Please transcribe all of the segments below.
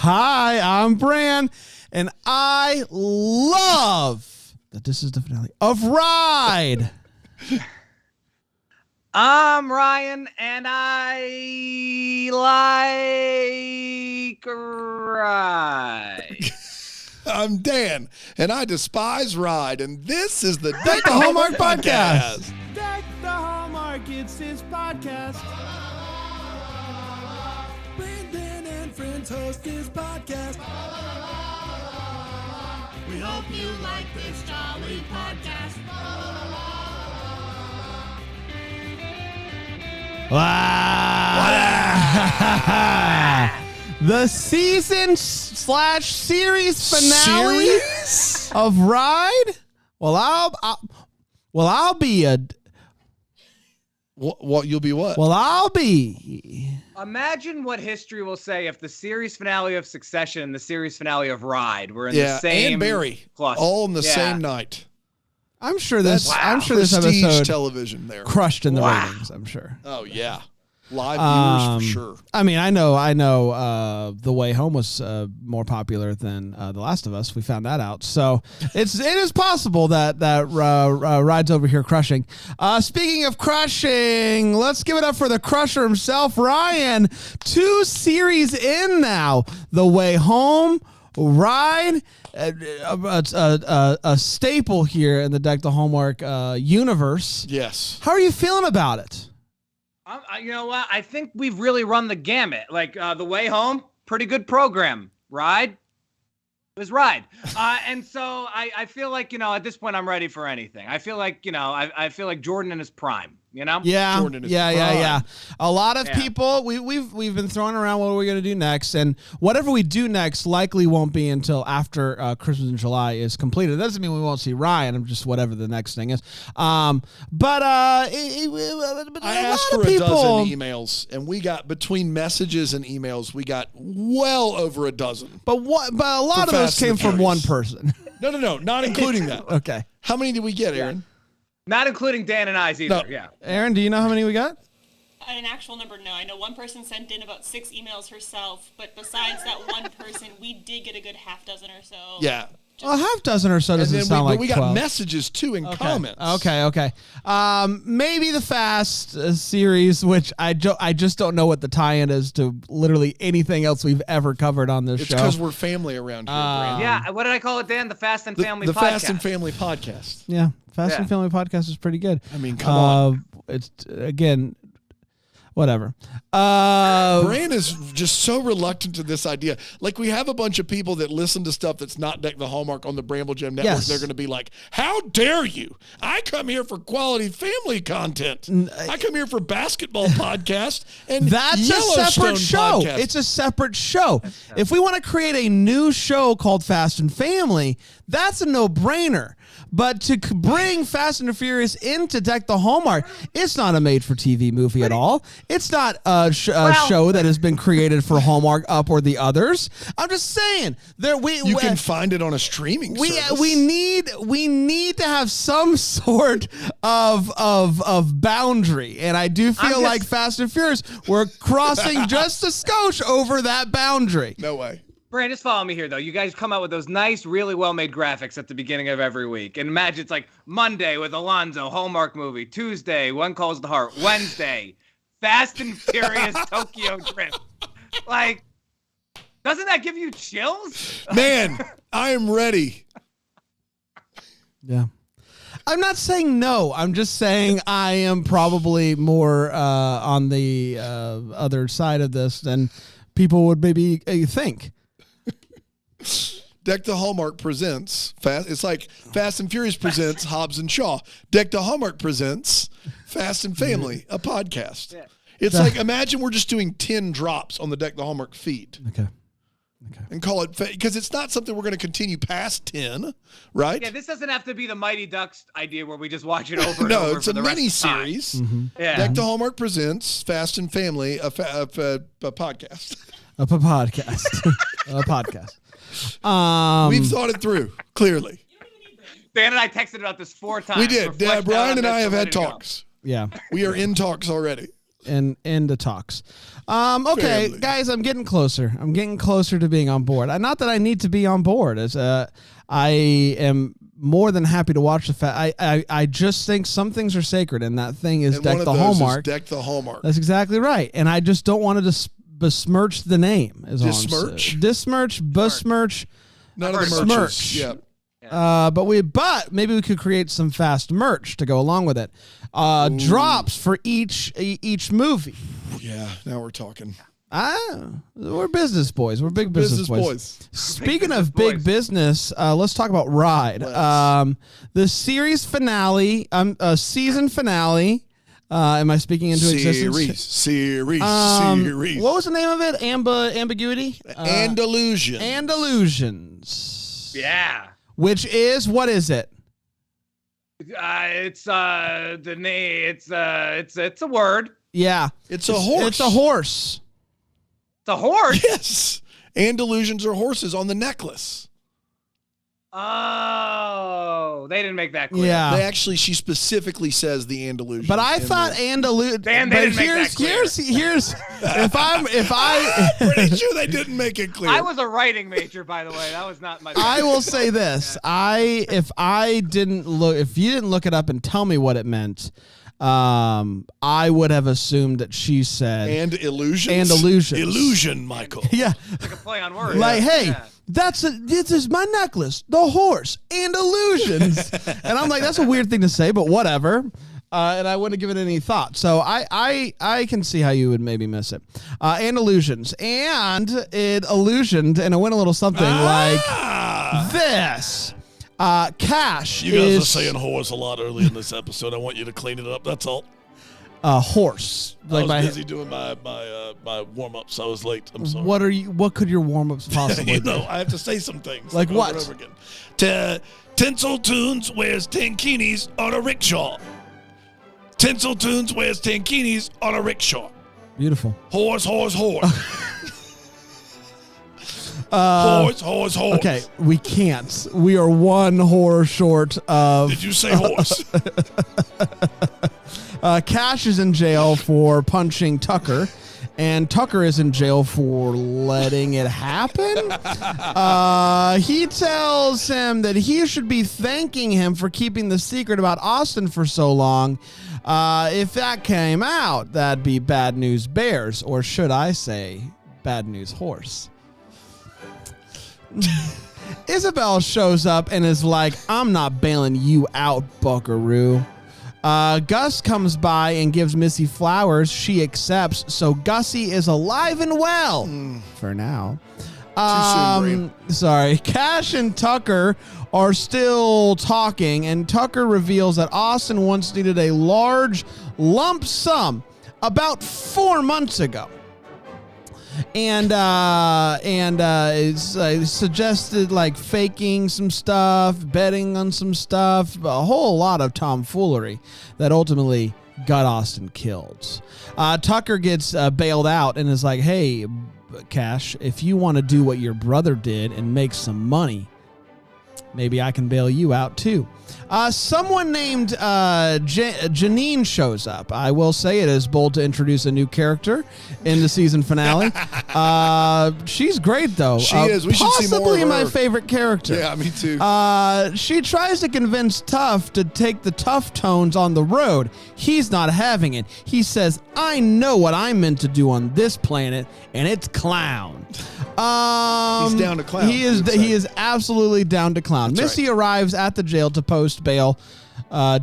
Hi, I'm Bran, and I love that this is the finale of Ride. I'm Ryan, and I like Ride. I'm Dan, and I despise Ride, and this is the Deck the Hallmark Podcast. Deck the Hallmark, it's his podcast. Brandon and friends host his podcast. We hope you like this jolly podcast. The season/series finale of Ride. I'll be a. What you'll be what? Well, I'll be. Imagine what history will say if the series finale of Succession and the series finale of Ride were in the same and Barry cluster. all in the same night. I'm sure this. That's I'm sure this prestige episode television there. crushed in the ratings. I'm sure. Oh yeah, live viewers for sure. I mean, I know. The Way Home was more popular than The Last of Us. We found that out. So it is possible that Ride's over here crushing. Speaking of crushing, let's give it up for the crusher himself, Ryan. 2 series in now. The Way Home, Ride. A staple here in the Deck the Hallmark universe. Yes. How are you feeling about it? You know what? I think we've really run the gamut. Like The Way Home, pretty good program. Ride, it was Ride. And so I feel like, at this point I'm ready for anything. I feel like, I feel like Jordan in his prime, Yeah. Jordan in his prime. Yeah. A lot of people, we've been throwing around what are we going to do next, and whatever we do next likely won't be until after Christmas in July is completed. That doesn't mean we won't see Ryan. I'm just whatever the next thing is. But I asked for a dozen emails, and we got between messages and emails, we got well over a dozen. But a lot of those came from one person. No, not including that. Okay. How many did we get, Aaron? Not including Dan and I's either. No. Yeah. Aaron, do you know how many we got? An actual number, no. I know one person sent in about 6 emails herself, but besides that one person, we did get a good half dozen or so. Yeah. A half dozen or so doesn't sound like 12. We got messages too in comments. Okay. Maybe the Fast series, which I just don't know what the tie-in is to literally anything else we've ever covered on this show. It's because we're family around here, Brandon. Yeah. What did I call it, Dan? The Fast and Family the Podcast. Fast and Family Podcast. Yeah, Fast and Family Podcast is pretty good. I mean, come on. It's, again, whatever. Bran is just so reluctant to this idea. Like, we have a bunch of people that listen to stuff that's not Deck the Hallmark on the Bramble Jam Network. Yes. They're going to be like, how dare you? I come here for quality family content. I come here for basketball podcast and That's a separate show. Podcast. It's a separate show. If we want to create a new show called Fast and Family, that's a no-brainer. But to bring Fast and Furious into Deck the Hallmark, it's not a made-for-TV movie at all. It's not a show that has been created for Hallmark Up or the others. I'm just saying, you can find it on a streaming service. We need to have some sort of boundary, and I do feel like Fast and Furious, we're crossing just a skosh over that boundary. No way. Brand, just follow me here, though. You guys come out with those nice, really well-made graphics at the beginning of every week. And imagine it's like Monday with Alonzo, Hallmark movie. Tuesday, One Calls the Heart. Wednesday, Fast and Furious Tokyo Drift. Like, doesn't that give you chills? Man, I am ready. Yeah. I'm not saying no. I'm just saying I am probably more on the other side of this than people would maybe think. Deck the Hallmark presents Fast. It's like Fast and Furious presents Hobbs and Shaw. Deck the Hallmark presents Fast and Family, a podcast. Yeah. It's like, imagine we're just doing 10 drops on the Deck the Hallmark feed. Okay. And call it, because it's not something we're going to continue past 10, right? Yeah, this doesn't have to be the Mighty Ducks idea where we just watch it over and no, over it's for a the rest mini of the time. series. Mm-hmm. Yeah. Deck the Hallmark presents Fast and Family, a podcast. A podcast. A podcast. We've thought it through, clearly. Dan and I texted about this 4 times. We did. Reflect Brian on and this I have and had ready to go. talks. Yeah. We are in talks already. into talks. Okay, Family. guys, I'm getting closer. I'm getting closer to being on board. Not that I need to be on board, as I am more than happy to watch the I just think some things are sacred, and that thing is And Deck one the of those Hallmark. is Deck the Hallmark. That's exactly right, and I just don't want to besmirch the name. Besmirch. None of the Smirch. merches. Yeah. But maybe we could create some fast merch to go along with it. Drops for each movie. Yeah, now we're talking. We're business boys. We're big business boys. Speaking of business big boys. business, let's talk about Ride. The series finale, season finale. Am I speaking into existence? Series. What was the name of it? Ambiguity? Andalusians. Yeah. Which is, what is it? It's the name. It's a word. Yeah. It's a horse. It's a horse. It's a horse. Yes. Andalusians are horses on the necklace. Oh, they didn't make that clear. Yeah. They actually, she specifically says the Andalusians. But I thought Andalusian. Dan, they didn't make that clear. Here's if I pretty sure they didn't make it clear. I was a writing major, by the way. That was not my. I will say this: if you didn't look it up and tell me what it meant, I would have assumed that she said and illusions. Illusion, Michael. yeah, like a play on words. like hey. Yeah. This is my necklace, the horse, and illusions. And I'm like, that's a weird thing to say, but whatever. And I wouldn't have given it any thought. So I can see how you would maybe miss it. And illusions. And it illusioned, and it went a little something like this. Cash You guys is are saying horse a lot early in this episode. I want you to clean it up. That's all. Horse. I was busy doing my warm ups. I was late. I'm sorry. What could your warm ups possibly be? I have to say some things. Like over what? and over again. Tinsel Tunes wears tankinis on a rickshaw. Tinsel Tunes wears tankinis on a rickshaw. Beautiful. Horse. Horse. Okay, we can't. We are one horror short of. Did you say horse? Cash is in jail for punching Tucker, and Tucker is in jail for letting it happen. He tells him that he should be thanking him for keeping the secret about Austin for so long. If that came out, that'd be bad news bears, or should I say, bad news horse. Isabel shows up and is like, I'm not bailing you out, buckaroo. Gus comes by and gives Missy flowers. She accepts, so Gussie is alive and well for now. Sorry. Cash and Tucker are still talking, and Tucker reveals that Austin once needed a large lump sum about 4 months ago. And it's suggested like faking some stuff, betting on some stuff, a whole lot of tomfoolery that ultimately got Austin killed. Tucker gets bailed out and is like, hey, Cash, if you want to do what your brother did and make some money, maybe I can bail you out too. Someone named Janine shows up. I will say it is bold to introduce a new character in the season finale. She's great, though. She is. We should see more of possibly her. my favorite character. Yeah, me too. She tries to convince Tough to take the Tough Tones on the road. He's not having it. He says, I know what I'm meant to do on this planet, and it's clown. He's down to clown. He is absolutely down to clown. That's Missy arrives at the jail to post bail for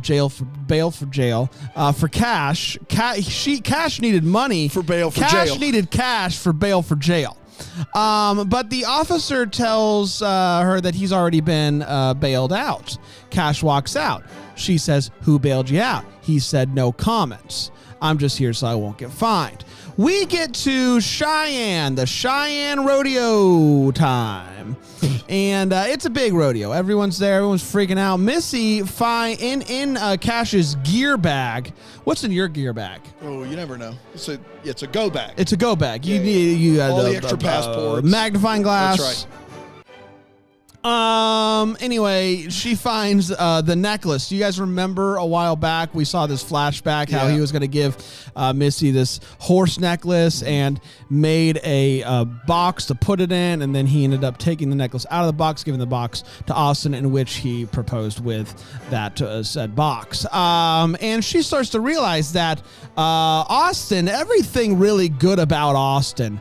Cash. Cash needed money For bail for Cash jail. needed cash for bail for jail. But the officer tells her that he's already been bailed out. Cash walks out. She says, who bailed you out? He said, no comments. I'm just here so I won't get fined. We get to Cheyenne, the Cheyenne rodeo time. And it's a big rodeo. Everyone's there. Everyone's freaking out. Missy in Cash's gear bag. What's in your gear bag? Oh, you never know. It's a go bag. It's a go bag. Yeah, You got all the extra passports. magnifying glass. That's Anyway, she finds the necklace. Do you guys remember a while back we saw this flashback how he was going to give Missy this horse necklace and made a box to put it in, and then he ended up taking the necklace out of the box, giving the box to Austin, in which he proposed with that said box. And she starts to realize that Austin, everything really good about Austin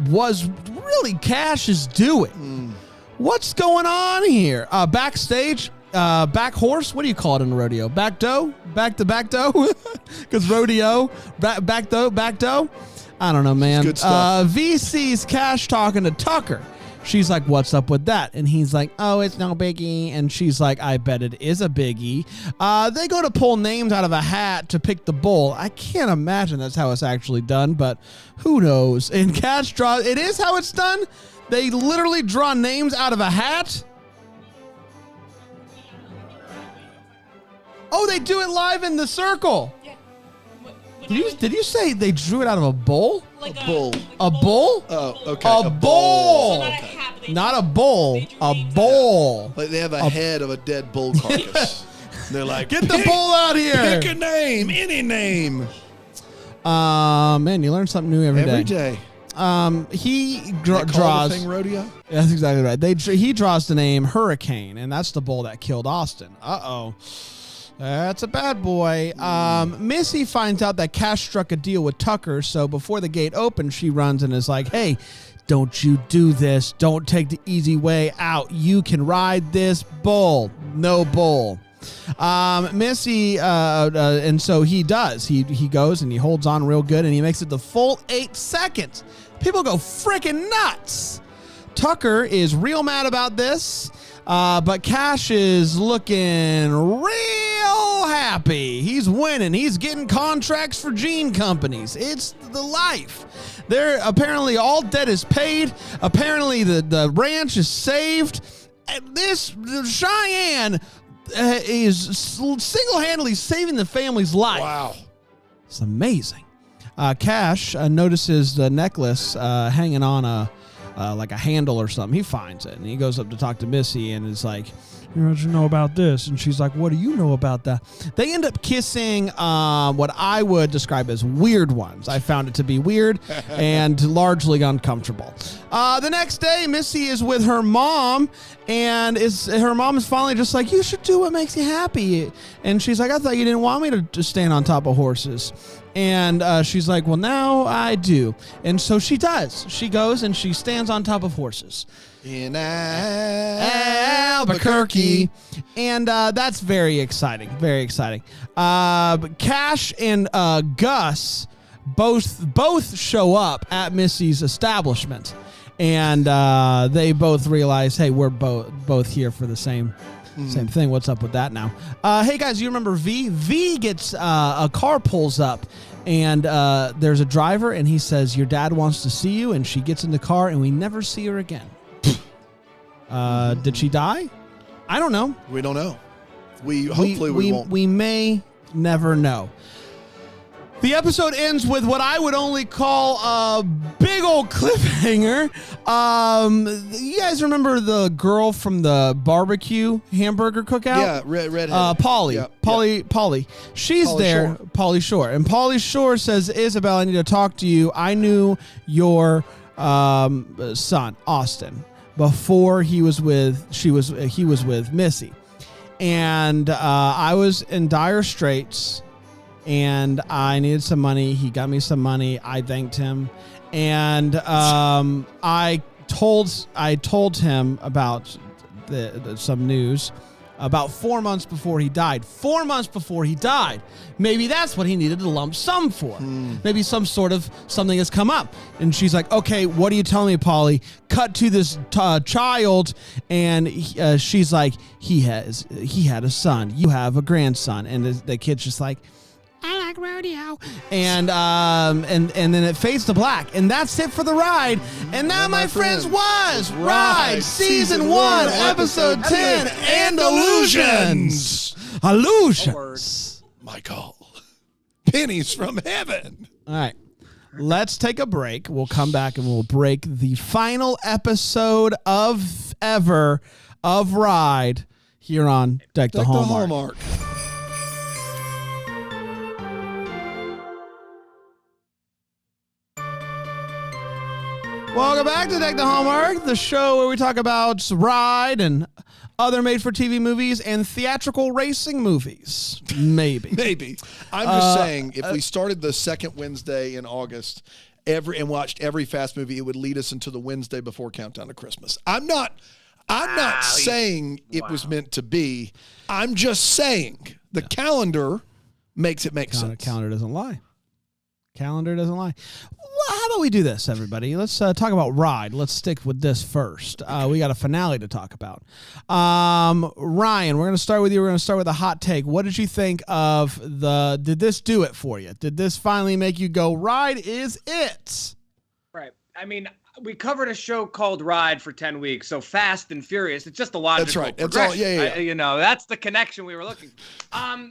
was really Cash's doing. What's going on here? Backstage, back horse. What do you call it in the rodeo? Back doe? Back doe? Because rodeo, back doe. I don't know, man. Good stuff. VC's Cash talking to Tucker. She's like, what's up with that? And he's like, oh, it's no biggie. And she's like, I bet it is a biggie. They go to pull names out of a hat to pick the bull. I can't imagine that's how it's actually done, but who knows? And Cash draws. It is how it's done. They literally draw names out of a hat? Oh, they do it live in the circle. Yeah. Did you say they drew it out of a bowl? Like A bull. A bull? Oh, okay. A bowl. So not a hat, but they Not drew- a bowl. they drew A names bowl. Like they have a head of a dead bull carcass. They're like, Get the bull out here. Pick a name, any name. Man, you learn something new every day. Every day. He They call the draws. thing rodeo? That's exactly right. He draws the name Hurricane, and that's the bull that killed Austin. Uh-oh. That's a bad boy. Missy finds out that Cash struck a deal with Tucker, so before the gate opens, she runs and is like, hey, don't you do this. Don't take the easy way out. You can ride this bull. No bull. Missy, and so he does. He goes and he holds on real good, and he makes it the full 8 seconds. People go freaking nuts. Tucker is real mad about this, but Cash is looking real happy. He's winning. He's getting contracts for gene companies. It's the life. They're apparently all debt is paid. Apparently the ranch is saved. And this Cheyenne is single-handedly saving the family's life. Wow. It's amazing. Cash notices the necklace hanging on like a handle or something. He finds it, and he goes up to talk to Missy, and is like, what you know about this? And she's like, what do you know about that? They end up kissing what I would describe as weird ones. I found it to be weird and largely uncomfortable. The next day, Missy is with her mom, and her mom is finally just like, you should do what makes you happy. And she's like, I thought you didn't want me to stand on top of horses. And she's like, well, now I do. And so she does. She goes and she stands on top of horses. In Albuquerque. And that's very exciting. Very exciting. Cash and Gus both show up at Missy's establishment. And they both realize, hey, we're both here for the same thing. What's up with that now? Hey, guys, you remember V? V gets a car pulls up, and there's a driver, and he says, your dad wants to see you, and she gets in the car, and we never see her again. Did she die? I don't know. We don't know. Hopefully we won't. We may never know. The episode ends with what I would only call a big old cliffhanger. You guys remember the girl from the barbecue hamburger cookout? Yeah, redhead. Polly. Yeah, Polly. She's Pauly there. Shore. Pauly Shore. And Pauly Shore says, Isabel, I need to talk to you. I knew your son, Austin, before he was with Missy. And I was in dire straits, and I needed some money. He got me some money. I thanked him, and I told him about some news about 4 months before he died. 4 months before he died. Maybe that's what he needed a lump sum for. Maybe some sort of something has come up. And she's like, okay, what are you telling me, Polly? Cut to this child, and she's like, he had a son. You have a grandson. And the kid's just like, I like rodeo. And then it fades to black. And that's it for the ride. And that, my friends, was Ride Season 1, Episode 10, Andalusians. Illusions. Michael. Pennies from heaven. All right. Let's take a break. We'll come back and we'll break the final episode of ever of Ride here on Deck the Hallmark. Welcome back to Deck the Hallmark, the show where we talk about Ride and other made-for-TV movies and theatrical racing movies. Maybe. I'm just saying, if we started the second Wednesday in August and watched every Fast movie, it would lead us into the Wednesday before Countdown to Christmas. I'm not saying it was meant to be. I'm just saying the calendar makes it make sense. Calendar doesn't lie. Calendar doesn't lie. Well, how about we do this, everybody? Let's talk about Ride. Let's stick with this first. We got a finale to talk about. Ryan, we're going to start with you. We're going to start with a hot take. What did you think of did this do it for you? Did this finally make you go, Ride is it? Right. I mean, we covered a show called Ride for 10 weeks, so Fast and Furious. It's just a logical That's right. That's progression. all. Yeah. That's the connection we were looking for.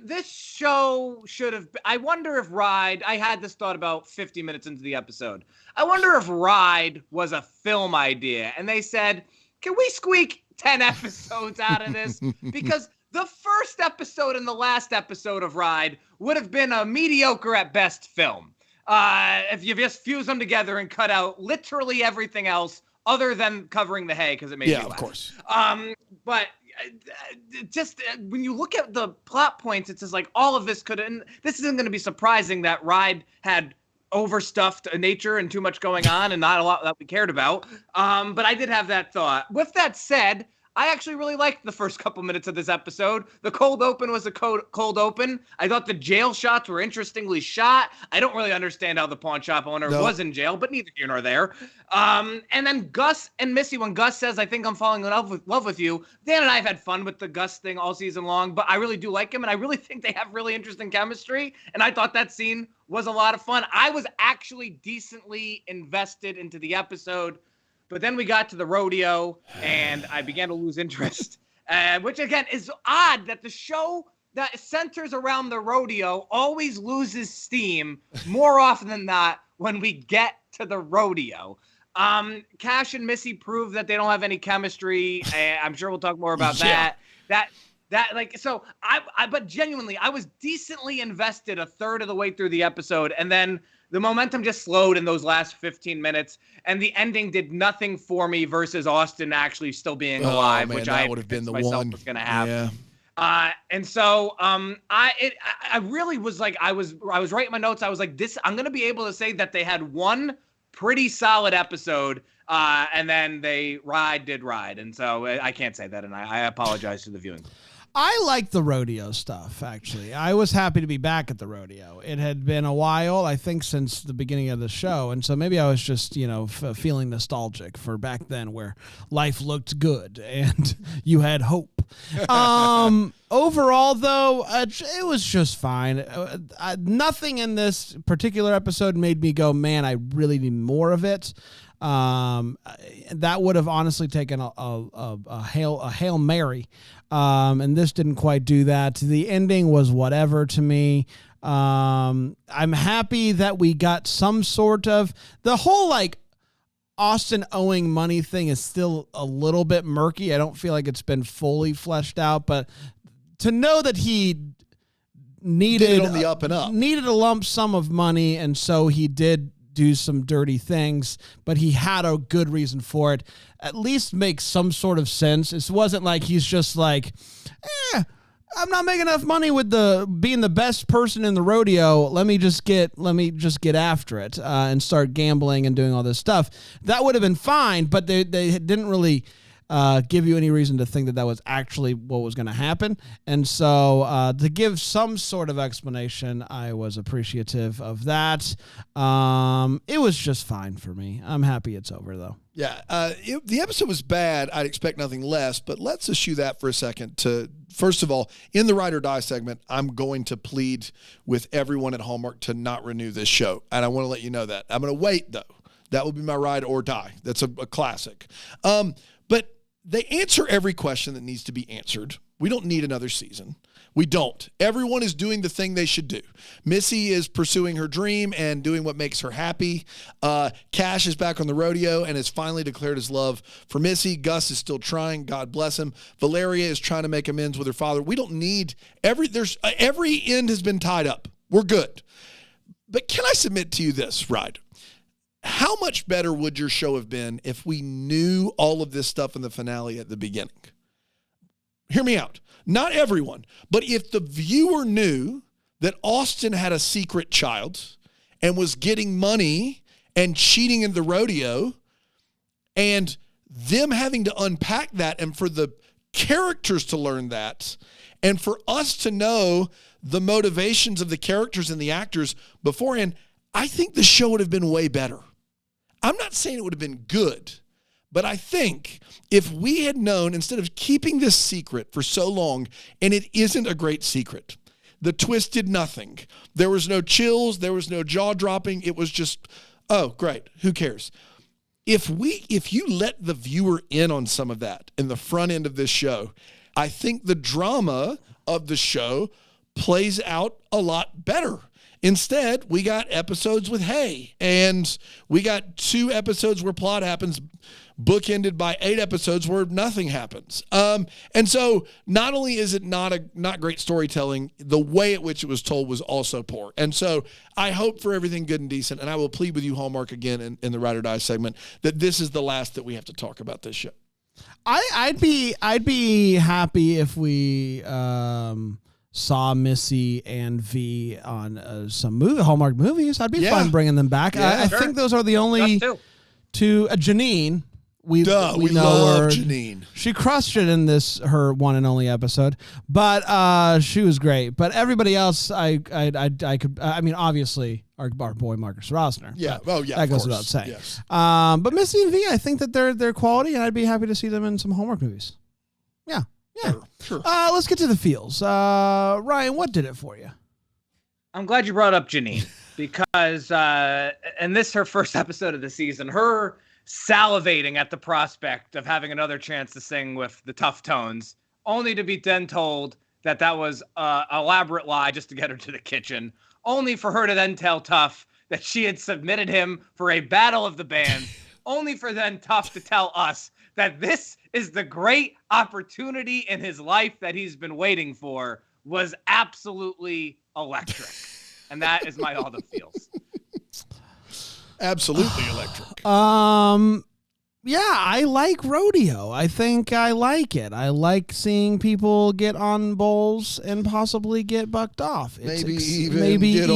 This show should have. I wonder if Ride. I had this thought about 50 minutes into the episode. I wonder if Ride was a film idea, and they said, "Can we squeak 10 episodes out of this?" Because the first episode and the last episode of Ride would have been a mediocre at best film. If you just fuse them together and cut out literally everything else other than covering the hay because it made me laugh. Of course. But just when you look at the plot points, it's just like all of this could. And this isn't going to be surprising that Ride had overstuffed nature and too much going on and not a lot that we cared about. But I did have that thought. With that said, I actually really liked the first couple minutes of this episode. The cold open was a cold open. I thought the jail shots were interestingly shot. I don't really understand how the pawn shop owner was in jail, but neither here nor there. And then Gus and Missy, when Gus says, "I think I'm falling in love with you," Dan and I have had fun with the Gus thing all season long, but I really do like him, and I really think they have really interesting chemistry, and I thought that scene was a lot of fun. I was actually decently invested into the episode. But then we got to the rodeo, and I began to lose interest, which, again, is odd that the show that centers around the rodeo always loses steam more often than not when we get to the rodeo. Cash and Missy prove that they don't have any chemistry. I'm sure we'll talk more about that. But genuinely, I was decently invested a third of the way through the episode, and then the momentum just slowed in those last 15 minutes, and the ending did nothing for me versus Austin actually still being alive, which I would have been the one was going to have. Yeah. And so I really was like, I was writing my notes. I was like, I'm going to be able to say that they had one pretty solid episode, and then they did ride. And so I can't say that, and I apologize to the viewing. I like the rodeo stuff, actually. I was happy to be back at the rodeo. It had been a while, I think, since the beginning of the show. And so maybe I was just, feeling nostalgic for back then where life looked good and you had hope. Overall, though, it was just fine. Nothing in this particular episode made me go, man, I really need more of it. That would have honestly taken a Hail Mary. And this didn't quite do that. The ending was whatever to me. I'm happy that we got some sort of the whole Austin owing money thing is still a little bit murky. I don't feel like it's been fully fleshed out, but to know that he needed on the up and up. Needed a lump sum of money, and so he did do some dirty things, but he had a good reason for it. At least makes some sort of sense. It wasn't like he's just like, I'm not making enough money with being the best person in the rodeo. Let me just get after it and start gambling and doing all this stuff. That would have been fine, but they didn't really give you any reason to think that was actually what was going to happen. And so to give some sort of explanation, I was appreciative of that. It was just fine for me. I'm happy it's over, though. Yeah, the episode was bad. I'd expect nothing less, but let's eschew that for a second. First of all, in the Ride or Die segment, I'm going to plead with everyone at Hallmark to not renew this show, and I want to let you know that. I'm going to wait, though. That will be my Ride or Die. That's a classic. But they answer every question that needs to be answered. We don't need another season. We don't. Everyone is doing the thing they should do. Missy is pursuing her dream and doing what makes her happy. Cash is back on the rodeo and has finally declared his love for Missy. Gus is still trying. God bless him. Valeria is trying to make amends with her father. We don't need every end has been tied up. We're good. But can I submit to you this, Ride? How much better would your show have been if we knew all of this stuff in the finale at the beginning? Hear me out. Not everyone, but if the viewer knew that Austin had a secret child and was getting money and cheating in the rodeo, and them having to unpack that, and for the characters to learn that, and for us to know the motivations of the characters and the actors beforehand, I think the show would have been way better. I'm not saying it would have been good, but I think if we had known, instead of keeping this secret for so long, and it isn't a great secret, the twist did nothing. There was no chills. There was no jaw dropping. It was just, oh, great. Who cares? If you let the viewer in on some of that in the front end of this show, I think the drama of the show plays out a lot better. Instead, we got episodes with hay, and we got 2 episodes where plot happens, bookended by 8 episodes where nothing happens. And so not only is it not great storytelling, the way at which it was told was also poor. And so I hope for everything good and decent, and I will plead with you, Hallmark, again in the Ride or Die segment, that this is the last that we have to talk about this show. I'd be happy if we saw Missy and V on some Hallmark movies. I'd be fine bringing them back. Yeah, I think those are the only two. Janine. We love her. Janine. She crushed it in her one and only episode, but she was great. But everybody else, I could. I mean, obviously, our boy Marcus Rosner. Yeah. Oh, yeah. That goes without saying. Yes. But Missy and V, I think that they're quality, and I'd be happy to see them in some Hallmark movies. Yeah. Yeah. Sure. Let's get to the feels. Ryan, what did it for you? I'm glad you brought up Janine because, and this her first episode of the season, her salivating at the prospect of having another chance to sing with the Tough Tones, only to be then told that was an elaborate lie just to get her to the kitchen, only for her to then tell Tough that she had submitted him for a battle of the bands, only for then Tough to tell us that this is the great opportunity in his life that he's been waiting for, was absolutely electric. And that is my all the feels. Absolutely electric. Yeah, I like rodeo. I think I like it. I like seeing people get on bulls and possibly get bucked off. Maybe even get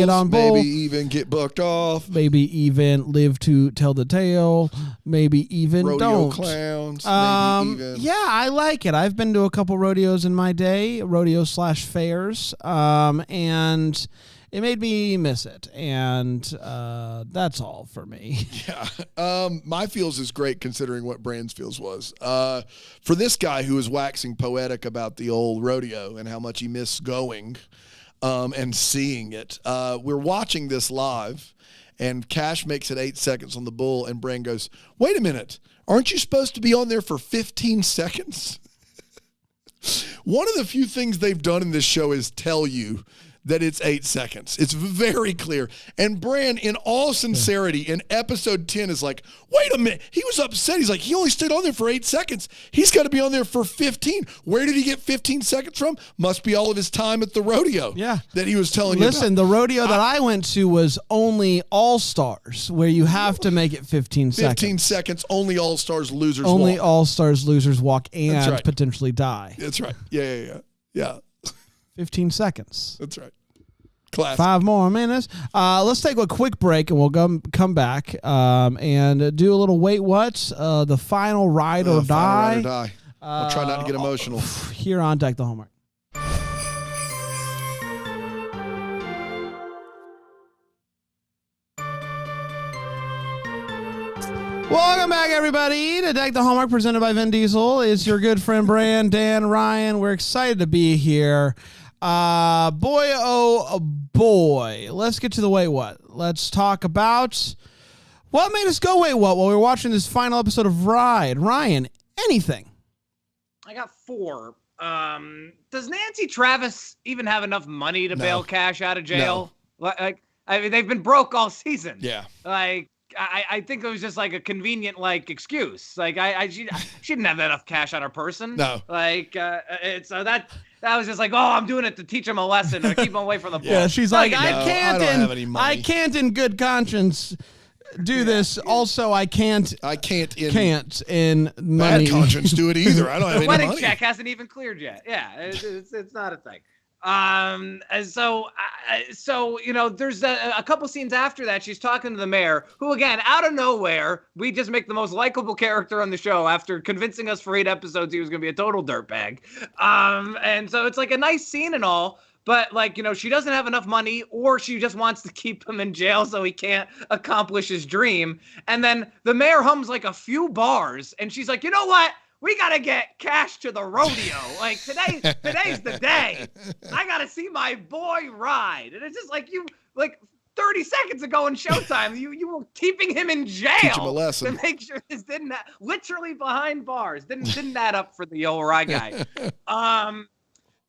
on bulls. Maybe even get bucked off. Maybe even live to tell the tale. Maybe even rodeo don't. Clowns. Maybe even. Yeah, I like it. I've been to a couple rodeos in my day, rodeo/fairs, and it made me miss it, and that's all for me. Yeah. My feels is great considering what Brand's feels was. For this guy who was waxing poetic about the old rodeo and how much he missed going and seeing it, we're watching this live, and Cash makes it 8 seconds on the bull, and Brand goes, wait a minute, aren't you supposed to be on there for 15 seconds? One of the few things they've done in this show is tell you that it's 8 seconds. It's very clear. And Bran, in all sincerity, in episode 10 is like, wait a minute. He was upset. He's like, he only stayed on there for 8 seconds. He's got to be on there for 15. Where did he get 15 seconds from? Must be all of his time at the rodeo. Yeah. That he was telling you about. Listen, the rodeo that I went to was only All-Stars, where you have to make it 15 seconds. 15 seconds, only All-Stars losers only walk. All-Stars losers walk and right. potentially die. That's right. Yeah. 15 seconds. That's right. Classic. 5 more minutes. Let's take a quick break, and we'll come back and do a little wait what, the final ride or die. Ride or die. I'll try not to get emotional. Here on Deck the Hallmark. Welcome back, everybody, to Deck the Hallmark, presented by Vin Diesel. It's your good friend, Brand, Dan, Ryan. We're excited to be here. Boy, oh boy. Let's get to the wait what. Let's talk about what made us go wait what while we were watching this final episode of Ride. Ryan, anything? I got 4. Does Nancy Travis even have enough money to bail Cash out of jail? Like, I mean, they've been broke all season. Yeah. Like, I think it was just like a convenient she didn't have enough cash on her person. No. Like, so that was just like, oh, I'm doing it to teach him a lesson to keep him away from the ball. Yeah, she's like, I don't have any money. I can't in good conscience do this. Also, I can't in money. Bad conscience do it either. I don't have The any wedding money. check hasn't even cleared yet. Yeah, it's not a thing. And so there's a couple scenes after that. She's talking to the mayor, who, again, out of nowhere, we just make the most likable character on the show after convincing us for 8 episodes he was going to be a total dirtbag. And so it's like a nice scene and all, but she doesn't have enough money, or she just wants to keep him in jail so he can't accomplish his dream. And then the mayor hums like a few bars, and she's like, you know what? We got to get Cash to the rodeo. Like, today's the day. I got to see my boy ride. And it's just like 30 seconds ago in Showtime, you were keeping him in jail. Teach him a lesson. To make sure this didn't literally behind bars. Didn't add up for the old ride guy.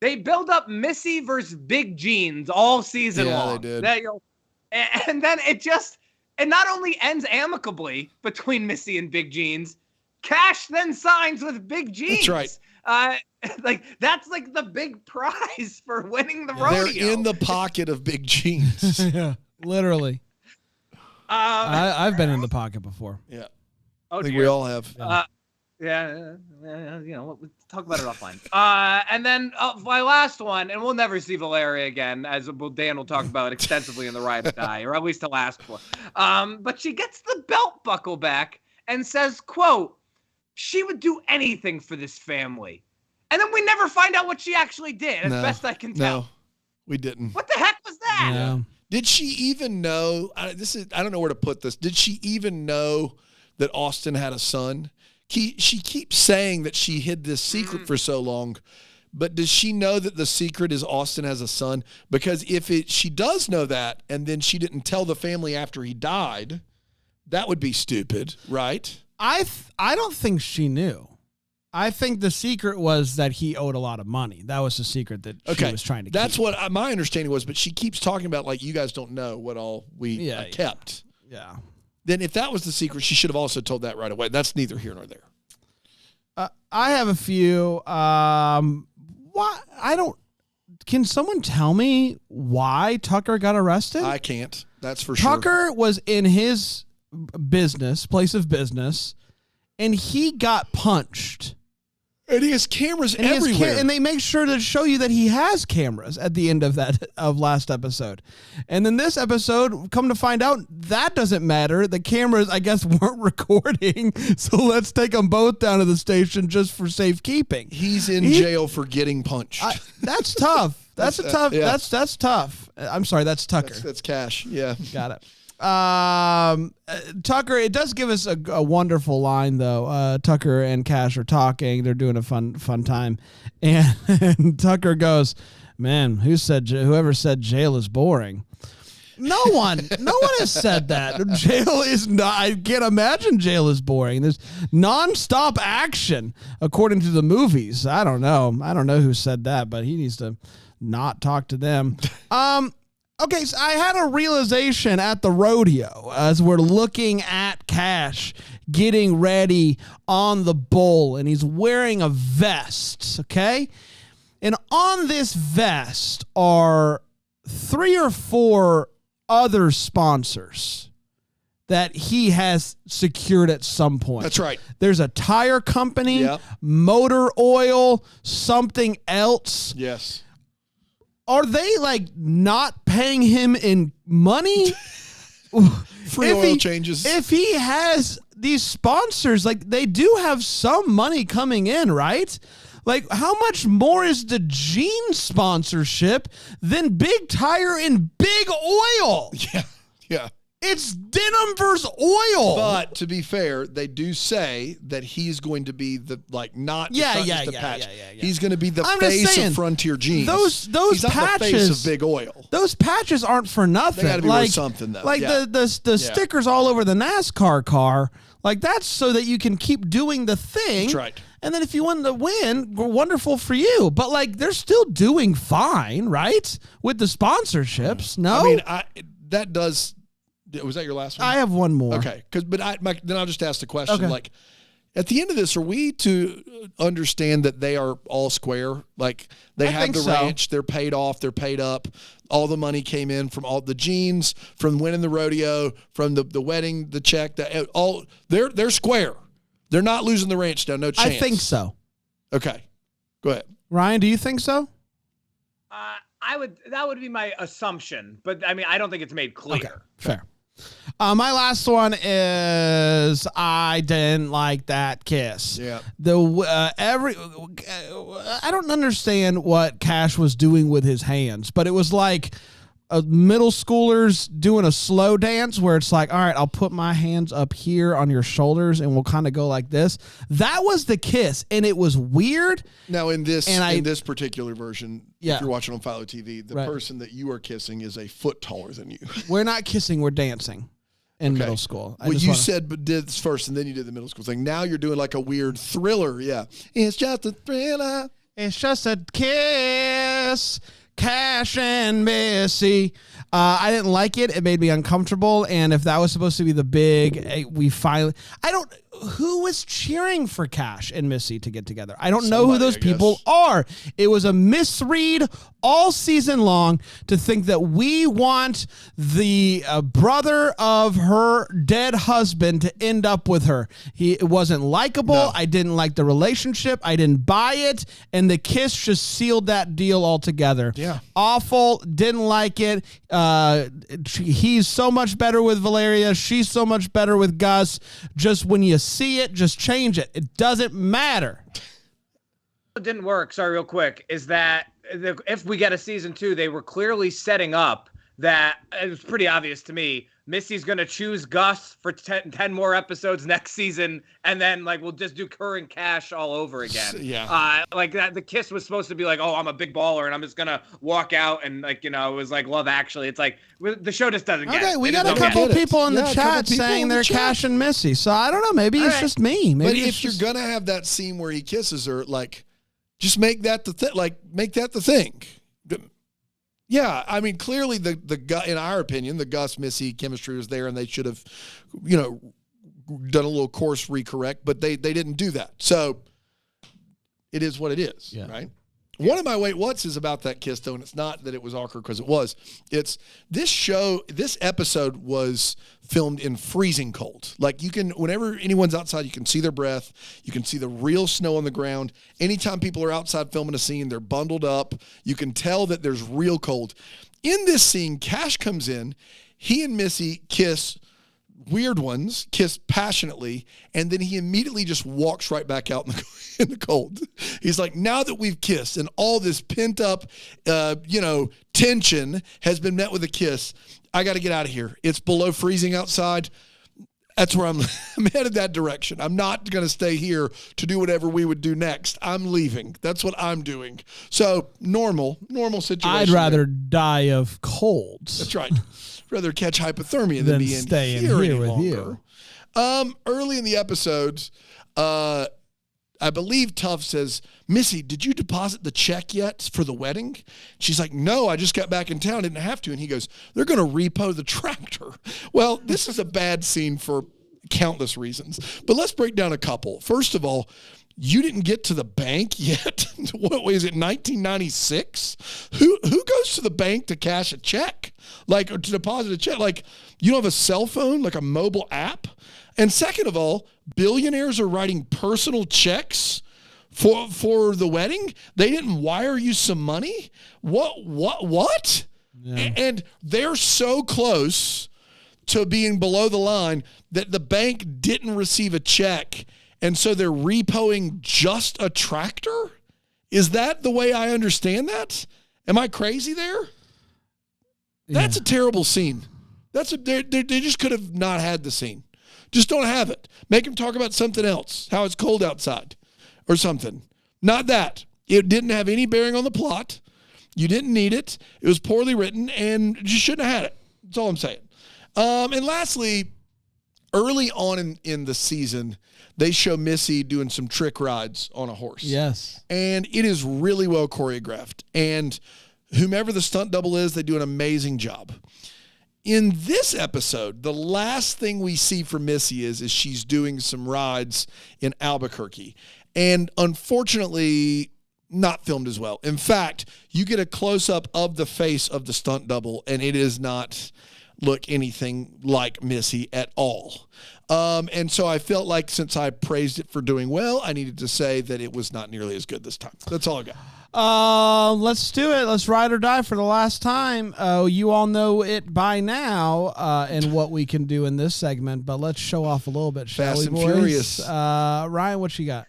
They build up Missy versus Big Jeans all season long. Yeah, they did. And then it not only ends amicably between Missy and Big Jeans, Cash then signs with Big Jeans. That's right. That's like the big prize for winning the rodeo. They're in the pocket of Big Jeans. Yeah, literally. I've been in the pocket before. Yeah. Oh, I think dear. we all have. We'll talk about it offline. And then my last one, and we'll never see Valeria again, as Dan will talk about extensively in The Ride or Die, or at least he'll ask for. But she gets the belt buckle back and says, quote, she would do anything for this family. And then we never find out what she actually did, as best I can tell. No, we didn't. What the heck was that? Yeah. Did she even know? I don't know where to put this. Did she even know that Austin had a son? She keeps saying that she hid this secret for so long, but does she know that the secret is Austin has a son? Because if she does know that, and then she didn't tell the family after he died, that would be stupid, right? I don't think she knew. I think the secret was that he owed a lot of money. That was the secret that she was trying to keep. That's what my understanding was, but she keeps talking about, like, you guys don't know what all we kept. Yeah. Then if that was the secret, she should have also told that right away. That's neither here nor there. I have a few. Can someone tell me why Tucker got arrested? I can't. That's for sure. Tucker was in his place of business, and he got punched. And he has cameras everywhere. And they make sure to show you that he has cameras at the end of last episode. And then this episode, come to find out, that doesn't matter. The cameras, I guess, weren't recording. So let's take them both down to the station just for safekeeping. He's in jail for getting punched. That's tough. That's tough. Yeah. That's tough. I'm sorry. That's Tucker. That's Cash. Yeah. Got it. Tucker, it does give us a wonderful line though. Tucker and Cash are talking. They're doing a fun time. And Tucker goes, man, whoever said jail is boring? No one has said that. Jail is not, I can't imagine jail is boring. There's nonstop action according to the movies. I don't know who said that, but he needs to not talk to them. Okay, so I had a realization at the rodeo as we're looking at Cash getting ready on the bull, and he's wearing a vest, okay? And on this vest are 3 or 4 other sponsors that he has secured at some point. That's right. There's a tire company, motor oil, something else. Yes. Are they not paying him in money? Free oil changes. If he has these sponsors, they do have some money coming in, right? How much more is the jeans sponsorship than Big Tire and Big Oil? Yeah. It's denim versus oil. But to be fair, they do say that he's going to be the not just the patch. He's going to be the face of Frontier Jeans. Those he's patches, not the face of Big Oil. Those patches aren't for nothing. They got to be worth something though. The stickers all over the NASCAR car. That's so that you can keep doing the thing. That's right. And then if you want to win, wonderful for you. But like they're still doing fine, right? With the sponsorships. No, I mean, that does. Was that your last one? I have one more. Okay, then I'll just ask the question. Okay. Like, at the end of this, are we to understand that they are all square? Like they have the ranch, they're paid off, they're paid up. All the money came in from all the jeans, from winning the rodeo, from the wedding, the check. They're square. They're not losing the ranch now. No chance. I think so. Okay, go ahead. Ryan, do you think so? That would be my assumption, but I mean, I don't think it's made clear. Okay, fair. My last one is I didn't like that kiss. Yeah. I don't understand what Cash was doing with his hands, but it was like middle schoolers doing a slow dance where it's like, all right, I'll put my hands up here on your shoulders and we'll kind of go like this. That was the kiss, and it was weird. Now in this particular version, if you're watching on Philo TV, the right. person that you are kissing is a foot taller than you. We're not kissing, we're dancing in middle school. Well, you said but did this first and then you did the middle school thing. Now you're doing like a weird thriller. Yeah. It's just a thriller. It's just a kiss. Cash and Missy. I didn't like it. It made me uncomfortable. And if that was supposed to be the big, who was cheering for Cash and Missy to get together? I don't know who those people are. It was a misread all season long to think that we want the brother of her dead husband to end up with her. It wasn't likable. No. I didn't like the relationship. I didn't buy it. And the kiss just sealed that deal altogether. Yeah. Awful. Didn't like it. He's so much better with Valeria. She's so much better with Gus. Just when you see it, just change it. It doesn't matter. What didn't work, sorry, real quick, is that if we get a season 2, they were clearly setting up that it was pretty obvious to me. Missy's going to choose Gus for 10 more episodes next season, and then like we'll just do Kerr and Cash all over again. Yeah. Like that. The kiss was supposed to be like, oh, I'm a big baller, and I'm just going to walk out and like, it was like Love Actually. It's like the show just doesn't get it. Okay, we got a couple people in the chat saying they're Cash and Missy, so I don't know. Maybe it's just me. Maybe but if you're going to have that scene where he kisses her, like, just make that the thing. Like, make that the thing. Yeah, I mean, clearly in our opinion, the Gus Missy chemistry was there, and they should have, done a little course recorrect, but they didn't do that. So it is what it is, right? One of my wait what's is about that kiss, though, and it's not that it was awkward because it was. It's this episode was filmed in freezing cold. Like whenever anyone's outside, you can see their breath. You can see the real snow on the ground. Anytime people are outside filming a scene, they're bundled up. You can tell that there's real cold. In this scene, Cash comes in. He and Missy kiss. Weird ones, kiss passionately, and then he immediately just walks right back out in the cold. He's like, now that we've kissed and all this pent up, tension has been met with a kiss, I got to get out of here. It's below freezing outside. That's where I'm headed that direction. I'm not going to stay here to do whatever we would do next. I'm leaving. That's what I'm doing. So normal situation. I'd rather die of colds. That's right. Rather catch hypothermia than be stay in here with longer. You. Early in the episodes, I believe Tuff says, Missy, did you deposit the check yet for the wedding? She's like, no, I just got back in town. Didn't have to. And he goes, they're going to repo the tractor. Well, this is a bad scene for countless reasons, but let's break down a couple. First of all, you didn't get to the bank yet. What was it, 1996? Who goes to the bank to cash a check? Like, or to deposit a check? Like, you don't have a cell phone, like a mobile app? And second of all, billionaires are writing personal checks for the wedding? They didn't wire you some money? What? Yeah. And they're so close to being below the line that the bank didn't receive a check. And so they're repoing just a tractor? Is that the way I understand that? Am I crazy there? Yeah. That's a terrible scene. They just could have not had the scene. Just don't have it. Make them talk about something else, how it's cold outside or something. Not that. It didn't have any bearing on the plot. You didn't need it. It was poorly written, and you shouldn't have had it. That's all I'm saying. And lastly, early on in the season, they show Missy doing some trick rides on a horse. Yes. And it is really well choreographed. And whomever the stunt double is, they do an amazing job. In this episode, the last thing we see from Missy is she's doing some rides in Albuquerque. And unfortunately, not filmed as well. In fact, you get a close-up of the face of the stunt double, and it is not look anything like Missy at all. And so I felt like since I praised it for doing well, I needed to say that it was not nearly as good this time. That's all I got. Let's do it. Let's ride or die for the last time. You all know it by now, and what we can do in this segment, but let's show off a little bit, shall we, Fast and boys? Furious. Ryan, what you got?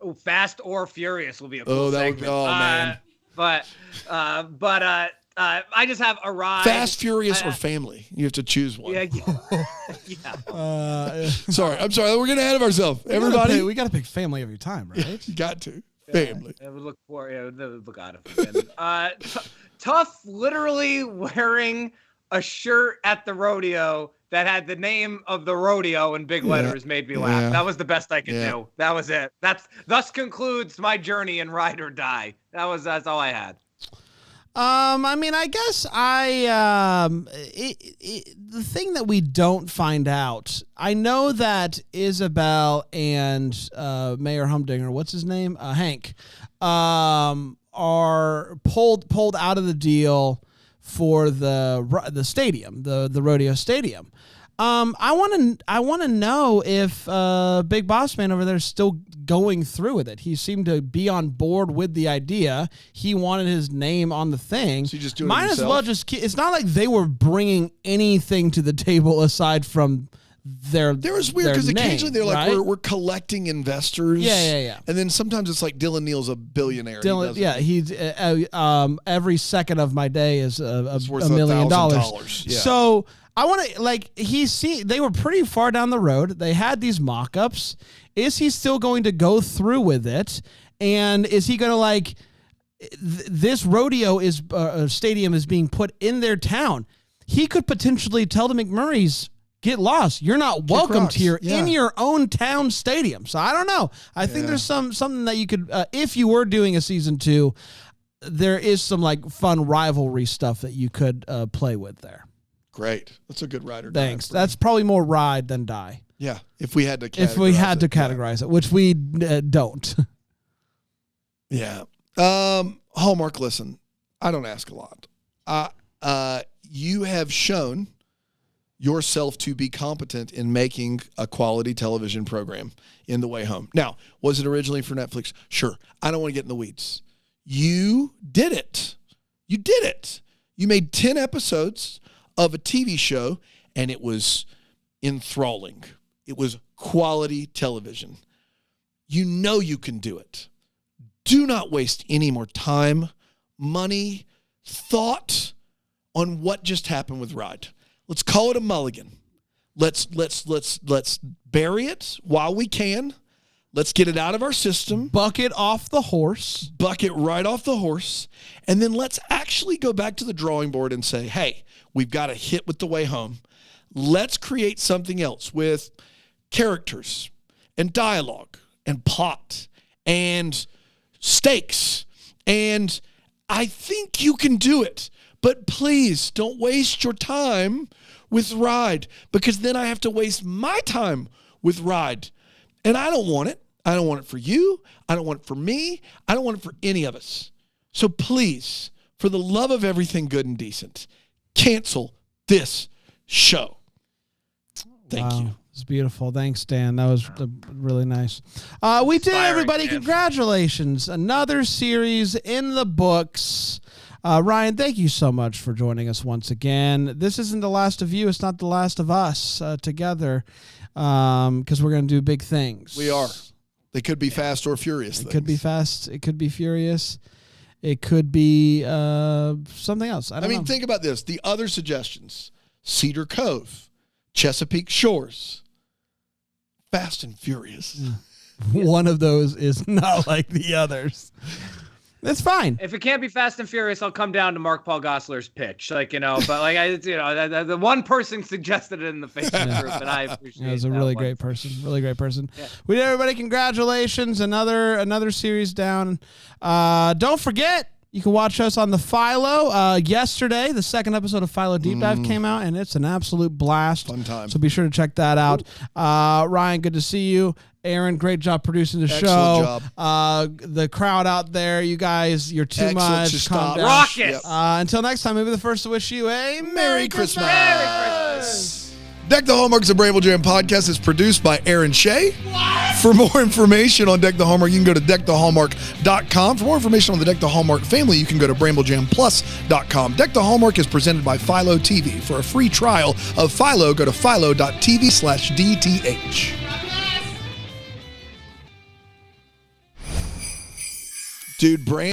Oh, Fast or Furious will be a cool that would segment. be, oh, man. But I just have a ride. Fast, Furious, or Family? You have to choose one. Yeah. Sorry, I'm sorry. We're getting ahead of ourselves. Everybody, We got to pick family every time, right? you got to. Family. It would look for look out of it. Tough literally wearing a shirt at the rodeo that had the name of the rodeo in big letters made me laugh. Yeah. That was the best I could do. That was it. Thus concludes my journey in Ride or Die. That's all I had. I mean, I guess the thing that we don't find out, I know that Isabel and Mayor Humdinger, what's his name? Hank, are pulled out of the deal for the stadium, the rodeo stadium. I want to know if Big Boss Man over there is still going through with it. He seemed to be on board with the idea. He wanted his name on the thing. So you just do it Might as himself? well just. It's not like they were bringing anything to the table aside from their. There was weird because occasionally they're like, right? we're collecting investors. Yeah. And then sometimes it's like Dylan Neal's a billionaire. Dylan, he's every second of my day is It's $1 worth million. $1,000. Yeah. So I want to they were pretty far down the road. They had these mock-ups. Is he still going to go through with it? And is he going to this rodeo stadium is being put in their town? He could potentially tell the McMurrays, get lost. You're not welcomed rocks. here Yeah. in your own town stadium. So I don't know. I think there's something that you could, if you were doing a season 2, there is some fun rivalry stuff that you could play with there. Great. That's a good rider. Thanks. That's probably more ride than die. Yeah. If we had to categorize it, which we don't. Yeah. Hallmark, listen, I don't ask a lot. You have shown yourself to be competent in making a quality television program in The Way Home. Now, was it originally for Netflix? Sure. I don't want to get in the weeds. You did it. You did it. You made 10 episodes of a TV show, and it was enthralling. It was quality television. You know you can do it. Do not waste any more time, money, thought on what just happened with Ride. Let's call it a mulligan. Let's bury it while we can. Let's get it out of our system. Bucket off the horse. Bucket right off the horse. And then let's actually go back to the drawing board and say, hey, we've got a hit with The Way Home. Let's create something else with characters and dialogue and plot and stakes. And I think you can do it. But please don't waste your time with Ride, because then I have to waste my time with Ride. And I don't want it. I don't want it for you. I don't want it for me. I don't want it for any of us. So please, for the love of everything good and decent, cancel this show. Thank you. It's beautiful. Thanks, Dan. That was really nice. We did, Inspiring, everybody. Dan. Congratulations. Another series in the books. Ryan, thank you so much for joining us once again. This isn't the last of you. It's not the last of us together, because we're going to do big things. We are. They could be fast or furious. It could be fast. It could be furious. It could be something else. I don't know. Think about this. The other suggestions: Cedar Cove, Chesapeake Shores, Fast and Furious. One of those is not like the others. It's fine. If it can't be Fast and Furious, I'll come down to Mark Paul Gosselaar's pitch. But the one person suggested it in the Facebook group, and I appreciate it. It was a really great person. Really great person. Yeah. We did, everybody. Congratulations. Another series down. Don't forget, you can watch us on the Philo. Yesterday, the second episode of Philo Deep Dive came out, and it's an absolute blast. Fun time. So be sure to check that out. Ryan, good to see you. Aaron, great job producing the Excellent show. The crowd out there, you guys, you're too much. Just Calm stop. down. Rocket. Until next time, maybe the first to wish you a Merry Christmas. Merry Christmas. Deck the Hallmark is a Bramble Jam podcast. It's produced by Aaron Shea. For more information on Deck the Hallmark, you can go to deckthehallmark.com. For more information on the Deck the Hallmark family, you can go to bramblejamplus.com. Deck the Hallmark is presented by Philo TV. For a free trial of Philo, go to philo.tv/DTH. Dude, Brand.